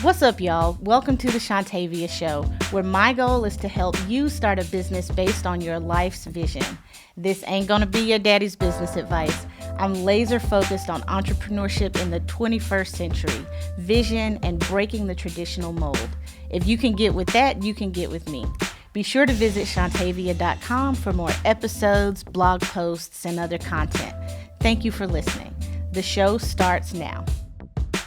What's up, y'all? Welcome to the Shontavia Show, where my goal is to help you start a business based on your life's vision. This ain't gonna be your daddy's business advice. I'm laser focused on entrepreneurship in the 21st century, vision, and breaking the traditional mold. If you can get with that, you can get with me. Be sure to visit Shontavia.com for more episodes, blog posts, and other content. Thank you for listening. The show starts now.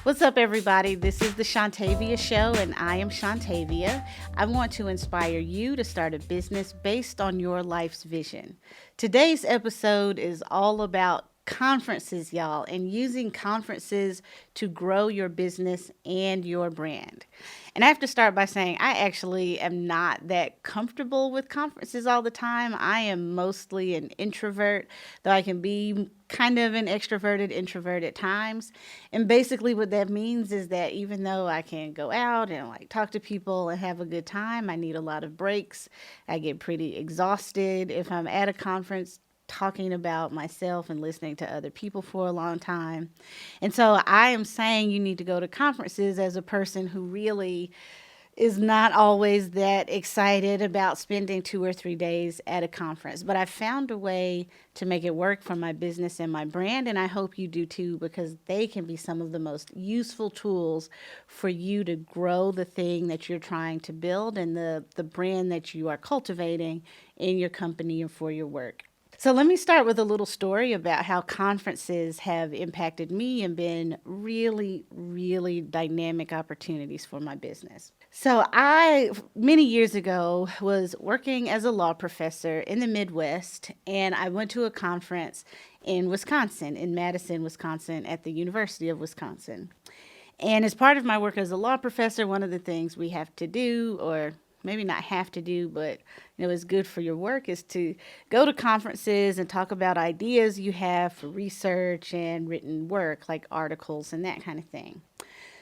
What's up, everybody? This is the Shontavia Show, and I am Shontavia. I want to inspire you to start a business based on your life's vision. Today's episode is all about conferences, y'all, and using conferences to grow your business and your brand. And I have to start by saying I actually am not that comfortable with conferences all the time. I am mostly an introvert, though I can be kind of an extroverted introvert at times. And basically what that means is that even though I can go out and talk to people and have a good time, I need a lot of breaks. I get pretty exhausted if I'm at a conference talking about myself and listening to other people for a long time. And so I am saying you need to go to conferences as a person who really is not always that excited about spending 2 or 3 days at a conference. But I found a way to make it work for my business and my brand, and I hope you do too, because they can be some of the most useful tools for you to grow the thing that you're trying to build and the brand that you are cultivating in your company and for your work. So let me start with a little story about how conferences have impacted me and been really, really dynamic opportunities for my business. So I, many years ago, was working as a law professor in the Midwest, and I went to a conference in Wisconsin, in Madison, Wisconsin, at the University of Wisconsin. And as part of my work as a law professor, one of the things we have to do, or maybe not have to do, but is good for your work, is to go to conferences and talk about ideas you have for research and written work, like articles and that kind of thing.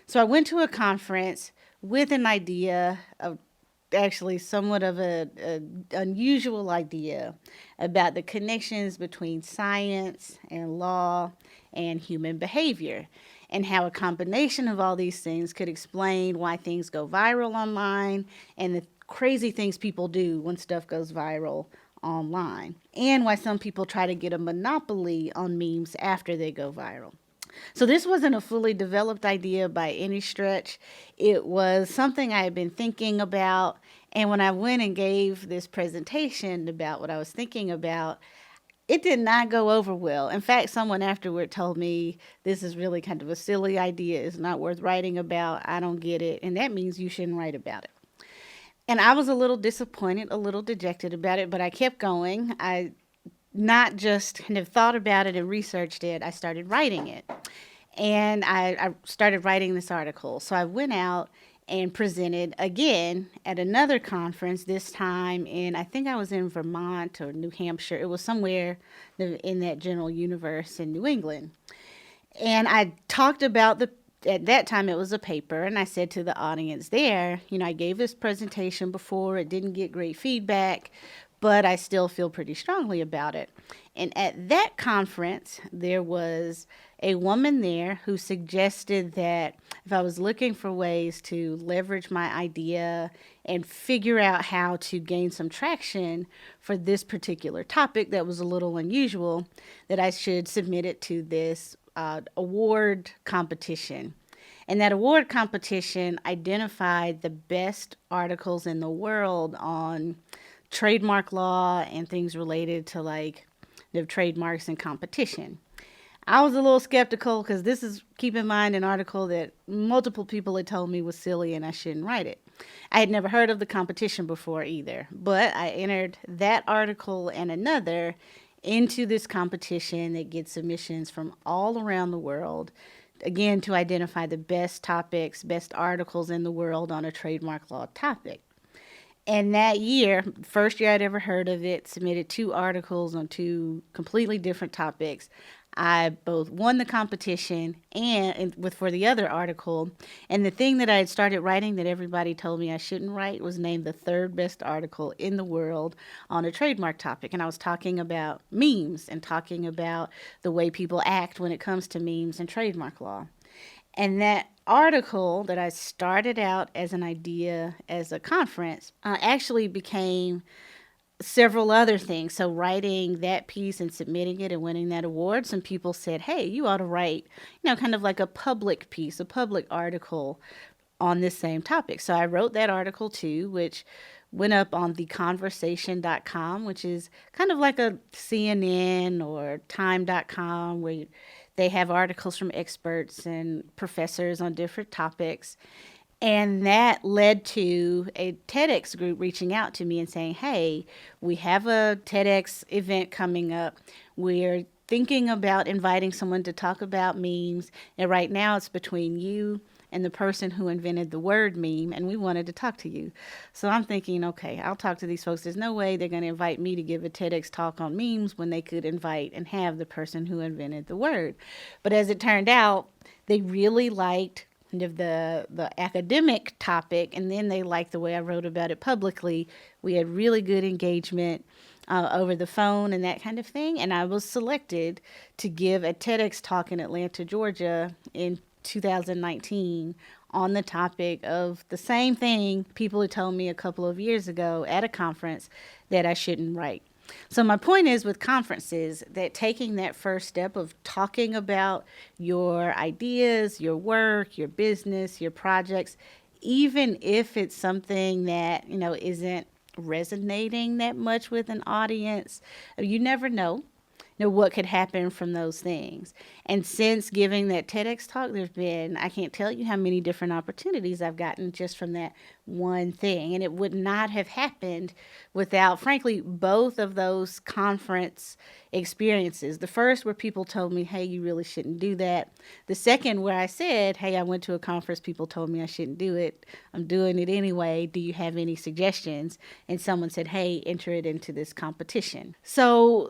So I went to a conference with an idea of actually somewhat of an unusual idea about the connections between science and law and human behavior, and how a combination of all these things could explain why things go viral online and the crazy things people do when stuff goes viral online, and why some people try to get a monopoly on memes after they go viral. So this wasn't a fully developed idea by any stretch. It was something I had been thinking about, and when I went and gave this presentation about what I was thinking about, it did not go over well. In fact, someone afterward told me, this is really kind of a silly idea. It's not worth writing about. I don't get it. And that means you shouldn't write about it. And I was a little disappointed, a little dejected about it, but I kept going. I not just kind of thought about it and researched it. I started writing it. And I started writing this article. So I went out and presented again at another conference, this time I think I was in Vermont or New Hampshire. It was somewhere in that general universe in New England. And I talked about at that time it was a paper, and I said to the audience there, I gave this presentation before, it didn't get great feedback, but I still feel pretty strongly about it. And at that conference, there was a woman there who suggested that if I was looking for ways to leverage my idea and figure out how to gain some traction for this particular topic that was a little unusual, that I should submit it to this award competition. And that award competition identified the best articles in the world on trademark law and things related to the trademarks and competition. I was a little skeptical because this is, keep in mind, an article that multiple people had told me was silly and I shouldn't write it. I had never heard of the competition before either, but I entered that article and another into this competition that gets submissions from all around the world, again, to identify the best topics, best articles in the world on a trademark law topic. And that year, first year I'd ever heard of it, submitted 2 articles on 2 completely different topics. I both won the competition and for the other article. And the thing that I had started writing that everybody told me I shouldn't write was named the 3rd best article in the world on a trademark topic. And I was talking about memes and talking about the way people act when it comes to memes and trademark law. And that article that I started out as an idea as a conference actually became several other things. So writing that piece and submitting it and winning that award, some people said, "Hey, you ought to write, kind of like a public piece, a public article on this same topic." So I wrote that article too, which went up on theconversation.com, which is kind of like a CNN or time.com where they have articles from experts and professors on different topics. And that led to a TEDx group reaching out to me and saying, "Hey, we have a TEDx event coming up. We're thinking about inviting someone to talk about memes. And right now it's between you and the person who invented the word meme. And we wanted to talk to you." So I'm thinking, okay, I'll talk to these folks. There's no way they're going to invite me to give a TEDx talk on memes when they could invite and have the person who invented the word. But as it turned out, they really liked of the academic topic, and then they liked the way I wrote about it publicly. We had really good engagement over the phone and that kind of thing, and I was selected to give a TEDx talk in Atlanta, Georgia in 2019 on the topic of the same thing people had told me a couple of years ago at a conference that I shouldn't write. So my point is with conferences that taking that first step of talking about your ideas, your work, your business, your projects, even if it's something that, isn't resonating that much with an audience, you never know what could happen from those things. And since giving that TEDx talk, there's been, I can't tell you how many different opportunities I've gotten just from that one thing. And it would not have happened without, frankly, both of those conference experiences. The first where people told me, "Hey, you really shouldn't do that." The second where I said, "Hey, I went to a conference, people told me I shouldn't do it. I'm doing it anyway. Do you have any suggestions?" And someone said, "Hey, enter it into this competition." So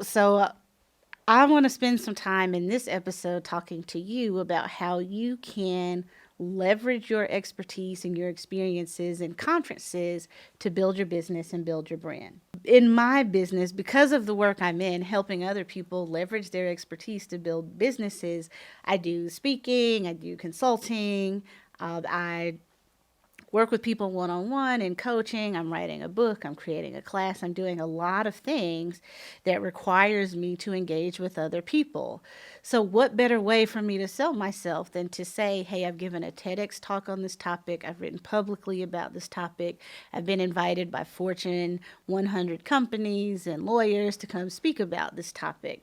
I want to spend some time in this episode talking to you about how you can leverage your expertise and your experiences in conferences to build your business and build your brand. In my business, because of the work I'm in, helping other people leverage their expertise to build businesses, I do speaking, I do consulting, I work with people one-on-one in coaching. I'm writing a book. I'm creating a class. I'm doing a lot of things that requires me to engage with other people. So what better way for me to sell myself than to say, "Hey, I've given a TEDx talk on this topic. I've written publicly about this topic. I've been invited by Fortune 100 companies and lawyers to come speak about this topic."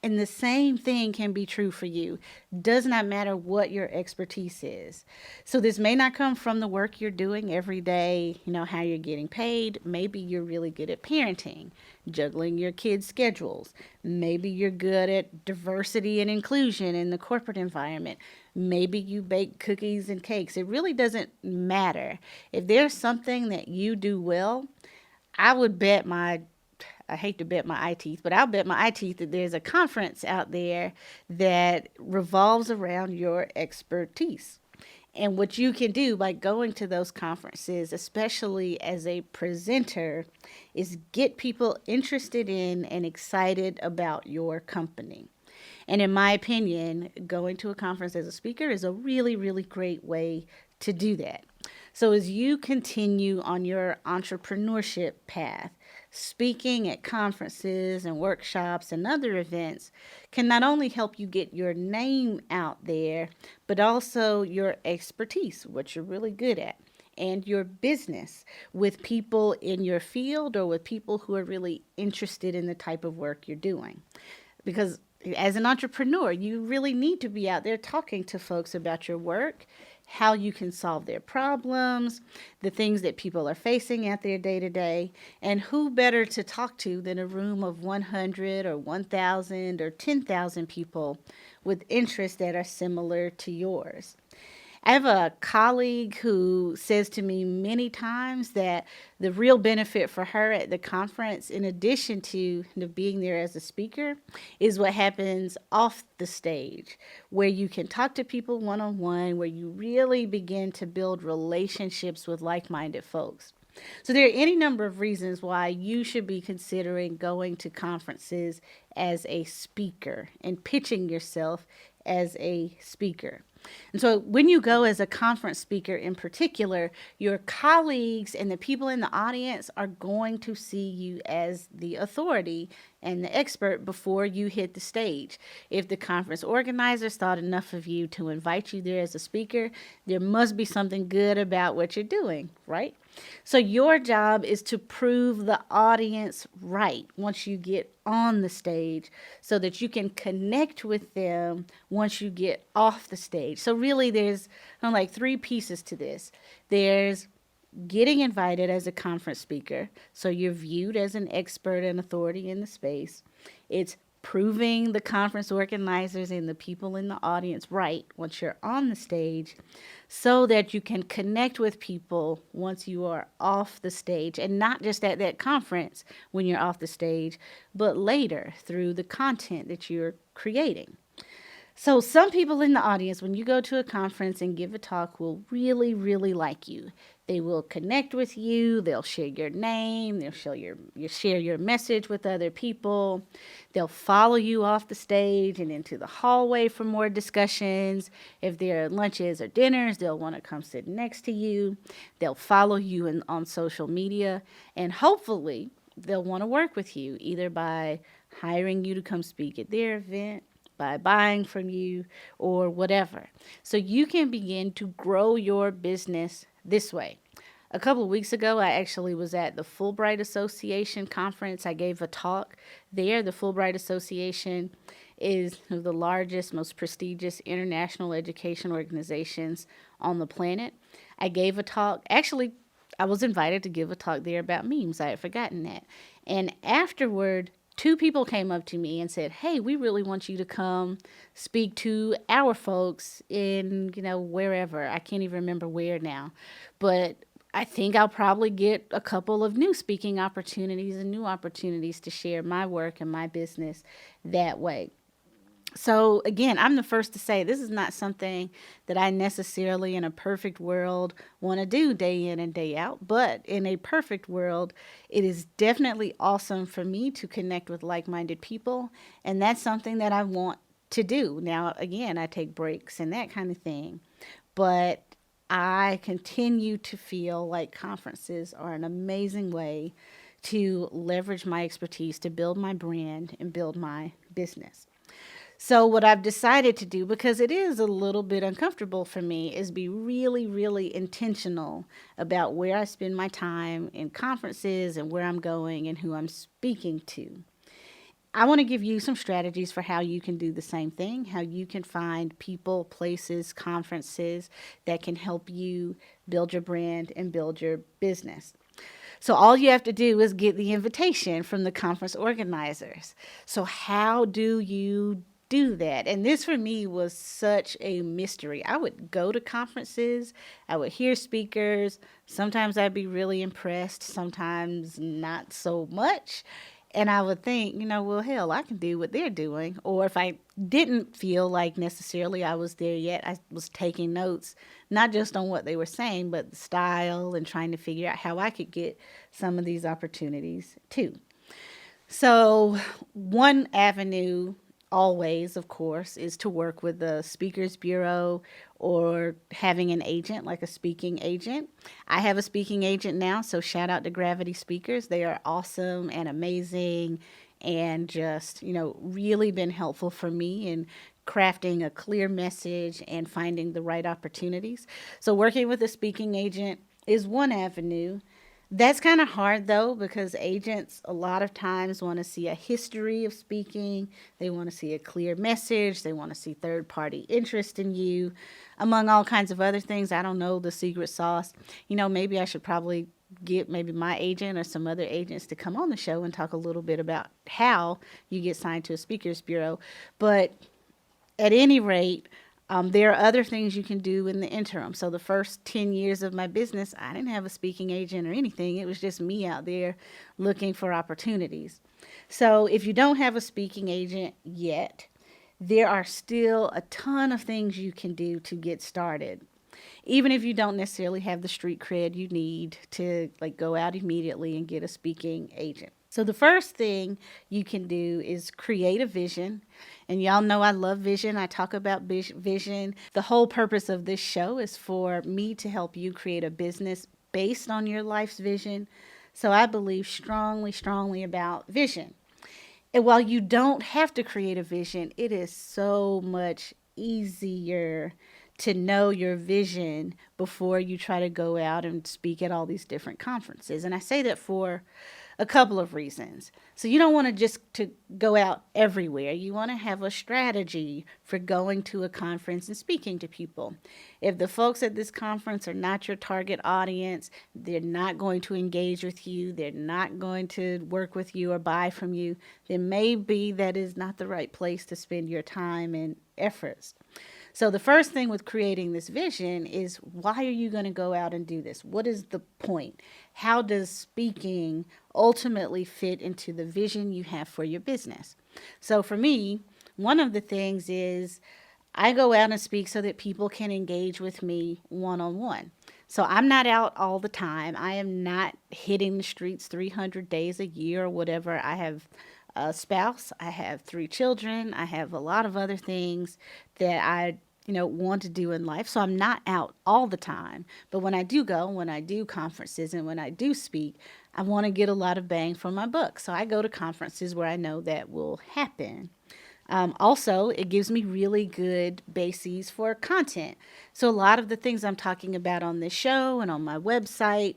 And the same thing can be true for you. Does not matter what your expertise is. So this may not come from the work you're doing every day, how you're getting paid. Maybe you're really good at parenting, juggling your kids' schedules. Maybe you're good at diversity and inclusion in the corporate environment. Maybe you bake cookies and cakes. It really doesn't matter. If there's something that you do well, I hate to bet my eye teeth, but I'll bet my eye teeth that there's a conference out there that revolves around your expertise. And what you can do by going to those conferences, especially as a presenter, is get people interested in and excited about your company. And in my opinion, going to a conference as a speaker is a really, really great way to do that. So as you continue on your entrepreneurship path, speaking at conferences and workshops and other events can not only help you get your name out there, but also your expertise, what you're really good at, and your business with people in your field or with people who are really interested in the type of work you're doing. Because as an entrepreneur, you really need to be out there talking to folks about your work, how you can solve their problems, the things that people are facing out there day to day, and who better to talk to than a room of 100 or 1,000 or 10,000 people with interests that are similar to yours. I have a colleague who says to me many times that the real benefit for her at the conference, in addition to being there as a speaker, is what happens off the stage, where you can talk to people one-on-one, where you really begin to build relationships with like-minded folks. So there are any number of reasons why you should be considering going to conferences as a speaker and pitching yourself as a speaker. And so when you go as a conference speaker in particular, your colleagues and the people in the audience are going to see you as the authority and the expert before you hit the stage. If the conference organizers thought enough of you to invite you there as a speaker, there must be something good about what you're doing, right? So your job is to prove the audience right once you get on the stage so that you can connect with them once you get off the stage. So really there's like three pieces to this. There's getting invited as a conference speaker, so you're viewed as an expert and authority in the space. It's proving the conference organizers and the people in the audience right once you're on the stage so that you can connect with people once you are off the stage, and not just at that conference when you're off the stage, but later through the content that you're creating. So some people in the audience, when you go to a conference and give a talk, will really, really like you. They will connect with you. They'll share your name. They'll share your message with other people. They'll follow you off the stage and into the hallway for more discussions. If there are lunches or dinners, they'll want to come sit next to you. They'll follow you on social media, and hopefully they'll want to work with you either by hiring you to come speak at their event, by buying from you, or whatever. So you can begin to grow your business this way. A couple of weeks ago, I actually was at the Fulbright Association conference. I gave a talk there. The Fulbright Association is one of the largest, most prestigious international education organizations on the planet. I gave a talk. Actually, I was invited to give a talk there about memes. I had forgotten that. And afterward, two people came up to me and said, "Hey, we really want you to come speak to our folks in, wherever." I can't even remember where now. But I think I'll probably get a couple of new speaking opportunities and new opportunities to share my work and my business that way. So again, I'm the first to say this is not something that I necessarily in a perfect world want to do day in and day out. But in a perfect world, it is definitely awesome for me to connect with like-minded people. And that's something that I want to do. Now, again, I take breaks and that kind of thing. But I continue to feel like conferences are an amazing way to leverage my expertise to build my brand and build my business. So what I've decided to do, because it is a little bit uncomfortable for me, is be really, really intentional about where I spend my time in conferences and where I'm going and who I'm speaking to. I want to give you some strategies for how you can do the same thing, how you can find people, places, conferences that can help you build your brand and build your business. So all you have to do is get the invitation from the conference organizers. So how do you do that? And this for me was such a mystery. I would go to conferences, I would hear speakers. Sometimes I'd be really impressed, sometimes not so much. And I would think, well, hell, I can do what they're doing. Or if I didn't feel like necessarily I was there yet, I was taking notes, not just on what they were saying, but the style and trying to figure out how I could get some of these opportunities too. So one avenue always, of course, is to work with the speakers bureau or having an agent, like a speaking agent. I have a speaking agent now, so shout out to Gravity Speakers. They are awesome and amazing and just, really been helpful for me in crafting a clear message and finding the right opportunities. So working with a speaking agent is one avenue. That's kind of hard, though, because agents a lot of times want to see a history of speaking. They want to see a clear message. They want to see third-party interest in you, among all kinds of other things. I don't know the secret sauce. Maybe I should probably get maybe my agent or some other agents to come on the show and talk a little bit about how you get signed to a speakers bureau. But at any rate, there are other things you can do in the interim. So the first 10 years of my business, I didn't have a speaking agent or anything. It was just me out there looking for opportunities. So if you don't have a speaking agent yet, there are still a ton of things you can do to get started. even if you don't necessarily have the street cred you need to like go out immediately and get a speaking agent. So the first thing you can do is create a vision. And y'all know I love vision. I talk about vision. The whole purpose of this show is for me to help you create a business based on your life's vision. So I believe strongly, strongly about vision. And while you don't have to create a vision, it is so much easier to know your vision before you try to go out and speak at all these different conferences. And I say that for a couple of reasons. So you don't want to just to go out everywhere. You want to have a strategy for going to a conference and speaking to people. If the folks at this conference are not your target audience, they're not going to engage with you, they're not going to work with you or buy from you, then maybe that is not the right place to spend your time and efforts. So the first thing with creating this vision is, why are you going to go out and do this? What is the point? How does speaking ultimately fit into the vision you have for your business? So for me, one of the things is I go out and speak so that people can engage with me one-on-one. So I'm not out all the time. I am not hitting the streets 300 days a year or whatever. I have a spouse, I have 3 children, I have a lot of other things that I want to do in life. So I'm not out all the time. But when I do go, when I do conferences and when I do speak, I want to get a lot of bang for my buck. So I go to conferences where I know that will happen. Also, it gives me really good bases for content. So a lot of the things I'm talking about on this show and on my website,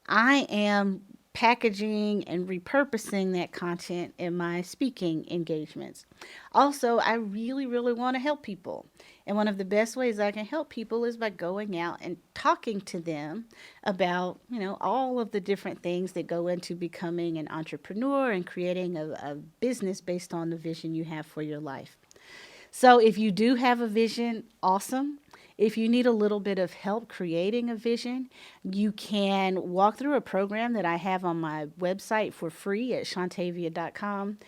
I am packaging and repurposing that content in my speaking engagements. Also, I really, really want to help people. And one of the best ways I can help people is by going out and talking to them about, all of the different things that go into becoming an entrepreneur and creating a business based on the vision you have for your life. So if you do have a vision, awesome. If you need a little bit of help creating a vision, you can walk through a program that I have on my website for free at shontavia.com.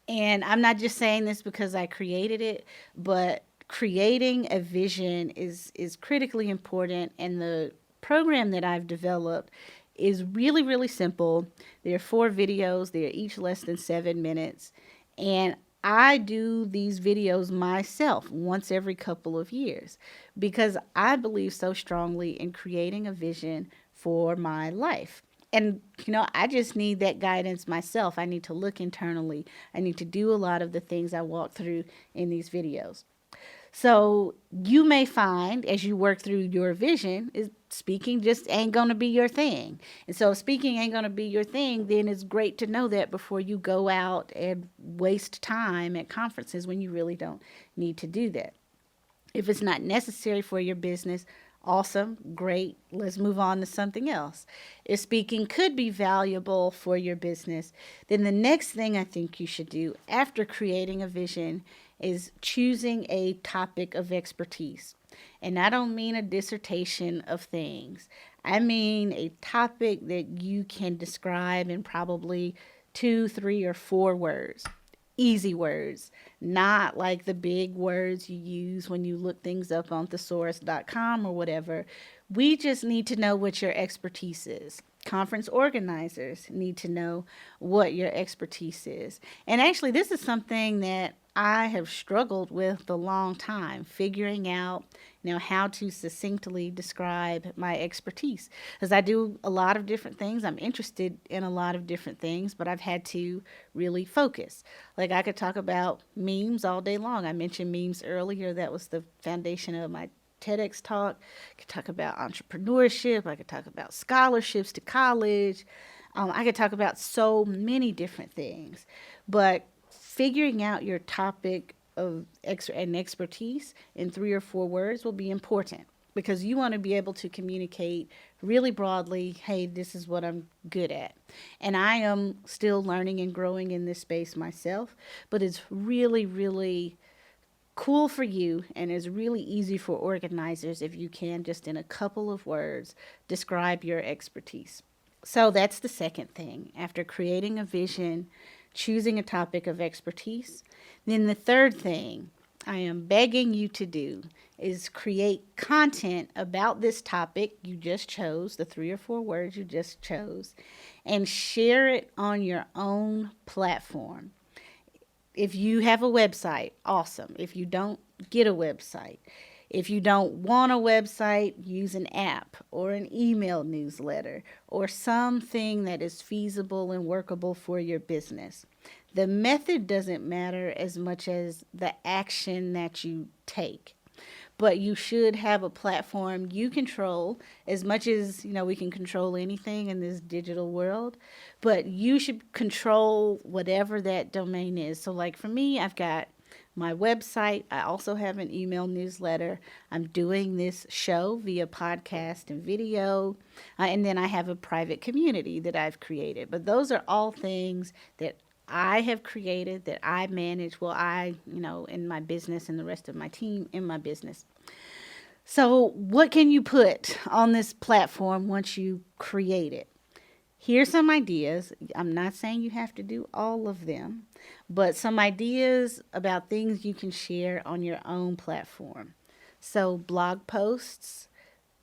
And I'm not just saying this because I created it, but creating a vision is critically important. And the program that I've developed is really, really simple. There are 4 videos. They're each less than 7 minutes. And I do these videos myself once every couple of years because I believe so strongly in creating a vision for my life. And, I just need that guidance myself. I need to look internally. I need to do a lot of the things I walk through in these videos. So you may find as you work through your vision, is speaking just ain't going to be your thing. And so if speaking ain't going to be your thing, then it's great to know that before you go out and waste time at conferences when you really don't need to do that. If it's not necessary for your business, awesome, great, let's move on to something else. If speaking could be valuable for your business, then the next thing I think you should do after creating a vision is choosing a topic of expertise. And I don't mean a dissertation of things. I mean a topic that you can describe in probably 2, 3, or 4 words. Easy words, not like the big words you use when you look things up on thesaurus.com or whatever. We just need to know what your expertise is. Conference organizers need to know what your expertise is. And actually, this is something that I have struggled with a long time, figuring out, how to succinctly describe my expertise. Because I do a lot of different things. I'm interested in a lot of different things, but I've had to really focus. Like I could talk about memes all day long. I mentioned memes earlier. That was the foundation of my TEDx talk. I could talk about entrepreneurship. I could talk about scholarships to college. I could talk about so many different things. But figuring out your topic of expertise in 3 or 4 words will be important because you want to be able to communicate really broadly, hey, this is what I'm good at. And I am still learning and growing in this space myself, but it's really, really cool for you and is really easy for organizers if you can just in a couple of words describe your expertise. So that's the second thing. After creating a vision, choosing a topic of expertise. Then the third thing, I am begging you to do is create content about this topic you just chose, the 3 or 4 words you just chose, and share it on your own platform. If you have a website, awesome. If you don't, get a website. If you don't want a website, use an app or an email newsletter or something that is feasible and workable for your business. The method doesn't matter as much as the action that you take. But you should have a platform you control as much as, we can control anything in this digital world, but you should control whatever that domain is. So like for me, I've got my website. I also have an email newsletter. I'm doing this show via podcast and video. And then I have a private community that I've created. But those are all things that I have created, that I manage. Well, in my business and the rest of my team in my business. So what can you put on this platform once you create it? Here's some ideas. I'm not saying you have to do all of them, but some ideas about things you can share on your own platform. So blog posts,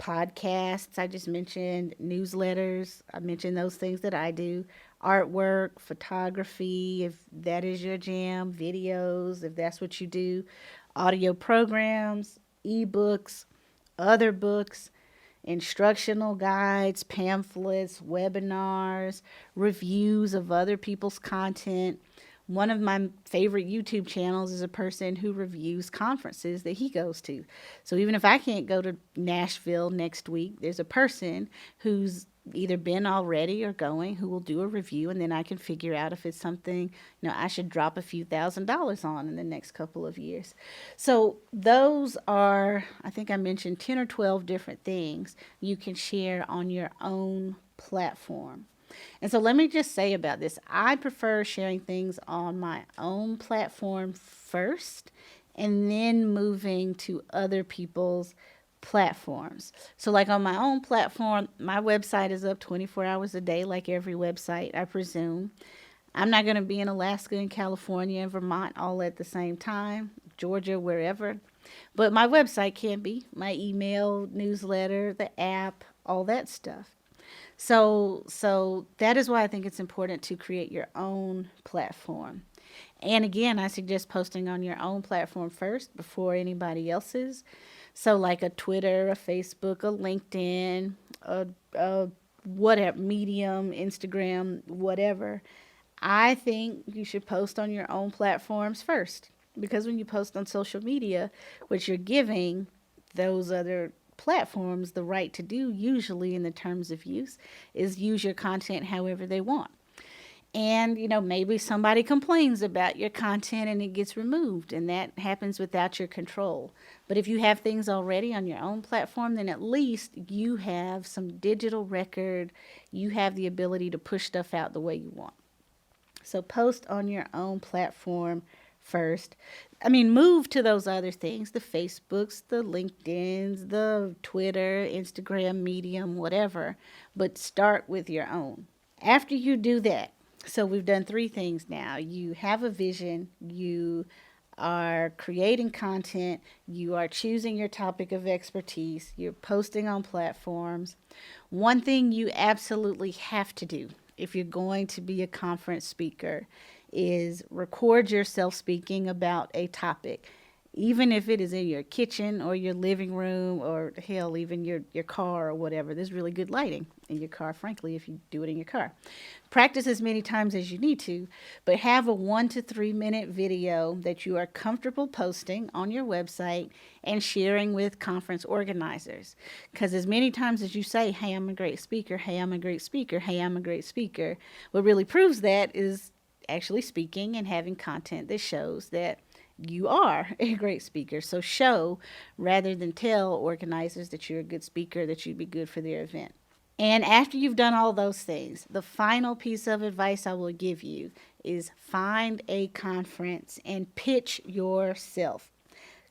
podcasts, I just mentioned, newsletters, I mentioned those things that I do, artwork, photography, if that is your jam, videos, if that's what you do, audio programs, ebooks, other books, instructional guides, pamphlets, webinars, reviews of other people's content. One of my favorite YouTube channels is a person who reviews conferences that he goes to. So even if I can't go to Nashville next week, there's a person who's either been already or going who will do a review, and then I can figure out if it's something I should drop a few $1,000s on in the next couple of years. So those are, I think I mentioned 10 or 12 different things you can share on your own platform. And so let me just say about this, I prefer sharing things on my own platform first and then moving to other people's platforms. So like on my own platform, my website is up 24 hours a day, like every website, I presume. I'm not going to be in Alaska and California and Vermont all at the same time, Georgia, wherever. But my website can be, my email, newsletter, the app, all that stuff. So that is why I think it's important to create your own platform. And again, I suggest posting on your own platform first before anybody else's. So like a Twitter, a Facebook, a LinkedIn, a whatever, Medium, Instagram, whatever. I think you should post on your own platforms first. Because when you post on social media, what you're giving those other platforms the right to do, usually in the terms of use, is use your content however they want. And, maybe somebody complains about your content and it gets removed, and that happens without your control. But if you have things already on your own platform, then at least you have some digital record. You have the ability to push stuff out the way you want. So post on your own platform first. Move to those other things, the Facebooks, the LinkedIns, the Twitter, Instagram, Medium, whatever, but start with your own. After you do that, so we've done 3 things now. You have a vision, you are creating content, you are choosing your topic of expertise, you're posting on platforms. One thing you absolutely have to do if you're going to be a conference speaker is record yourself speaking about a topic, even if it is in your kitchen or your living room or hell, even your car or whatever. There's really good lighting in your car, frankly, if you do it in your car. Practice as many times as you need to, but have a 1 to 3 minute video that you are comfortable posting on your website and sharing with conference organizers. Because as many times as you say, hey, I'm a great speaker, hey, I'm a great speaker, hey, I'm a great speaker, what really proves that is actually speaking and having content that shows that you are a great speaker. So show rather than tell organizers that you're a good speaker, that you'd be good for their event. And after you've done all those things, the final piece of advice I will give you is find a conference and pitch yourself.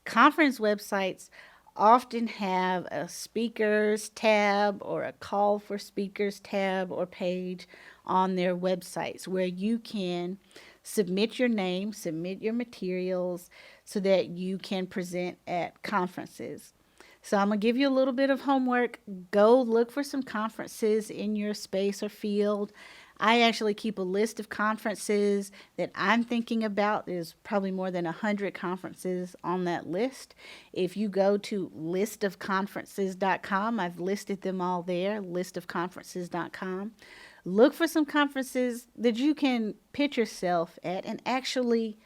Conference websites often have a speakers tab or a call for speakers tab or page on their websites where you can submit your name, submit your materials, so that you can present at conferences. So I'm going to give you a little bit of homework. Go look for some conferences in your space or field. I actually keep a list of conferences that I'm thinking about. There's probably more than 100 conferences on that list. If you go to listofconferences.com, I've listed them all there, listofconferences.com. Look for some conferences that you can pitch yourself at and actually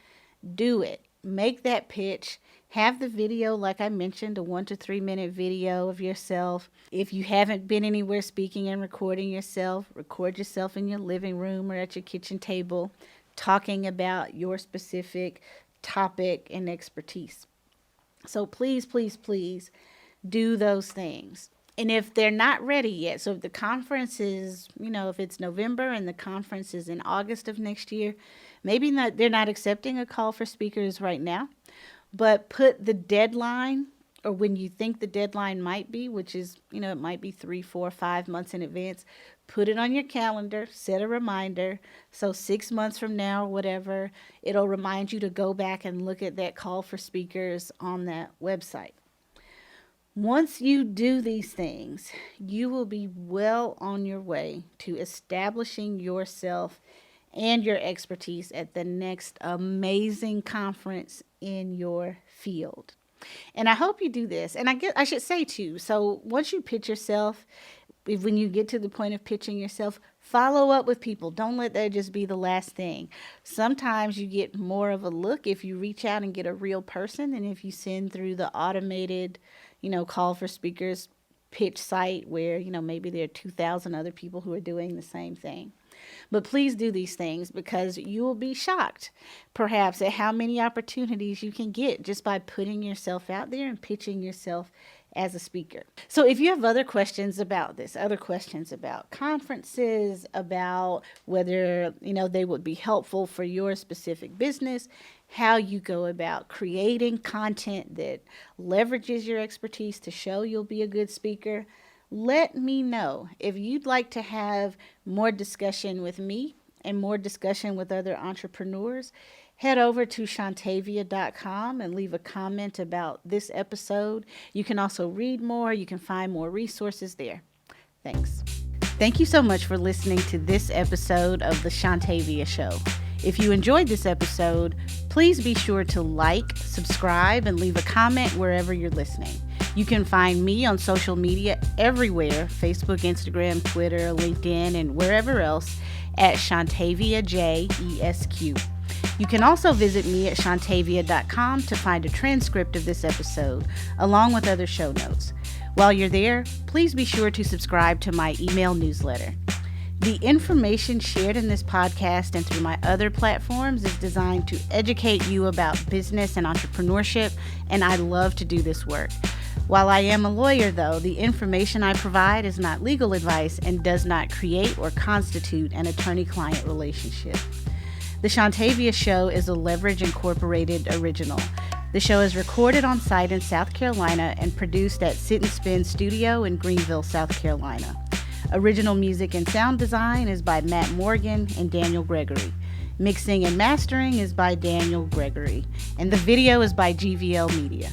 do it. Make that pitch. Have the video, like I mentioned, a 1 to 3 minute video of yourself. If you haven't been anywhere speaking and recording yourself, record yourself in your living room or at your kitchen table, talking about your specific topic and expertise. So please, please, please do those things. And if they're not ready yet, so if the conference is, if it's November and the conference is in August of next year, maybe they're not accepting a call for speakers right now, but put the deadline, or when you think the deadline might be, which is, it might be 3, 4, 5 months in advance, put it on your calendar, set a reminder. So 6 months from now, or whatever, it'll remind you to go back and look at that call for speakers on that website. Once you do these things, you will be well on your way to establishing yourself and your expertise at the next amazing conference in your field. And I hope you do this. And I should say too, so once you pitch yourself, when you get to the point of pitching yourself, follow up with people. Don't let that just be the last thing. Sometimes you get more of a look if you reach out and get a real person than if you send through the automated, call for speakers pitch site where, maybe there are 2,000 other people who are doing the same thing. But please do these things, because you will be shocked perhaps at how many opportunities you can get just by putting yourself out there and pitching yourself as a speaker. So if you have other questions about this, other questions about conferences, about whether, they would be helpful for your specific business, how you go about creating content that leverages your expertise to show you'll be a good speaker, let me know. If you'd like to have more discussion with me and more discussion with other entrepreneurs, head over to Shontavia.com and leave a comment about this episode. You can also read more. You can find more resources there. Thanks. Thank you so much for listening to this episode of the Shontavia Show. If you enjoyed this episode, please be sure to like, subscribe, and leave a comment wherever you're listening. You can find me on social media everywhere, Facebook, Instagram, Twitter, LinkedIn, and wherever else at Shontavia JESQ. You can also visit me at Shontavia.com to find a transcript of this episode, along with other show notes. While you're there, please be sure to subscribe to my email newsletter. The information shared in this podcast and through my other platforms is designed to educate you about business and entrepreneurship, and I love to do this work. While I am a lawyer, though, the information I provide is not legal advice and does not create or constitute an attorney-client relationship. The Shontavia Show is a Leverage Incorporated original. The show is recorded on site in South Carolina and produced at Sit and Spin Studio in Greenville, South Carolina. Original music and sound design is by Matt Morgan and Daniel Gregory. Mixing and mastering is by Daniel Gregory. And the video is by GVL Media.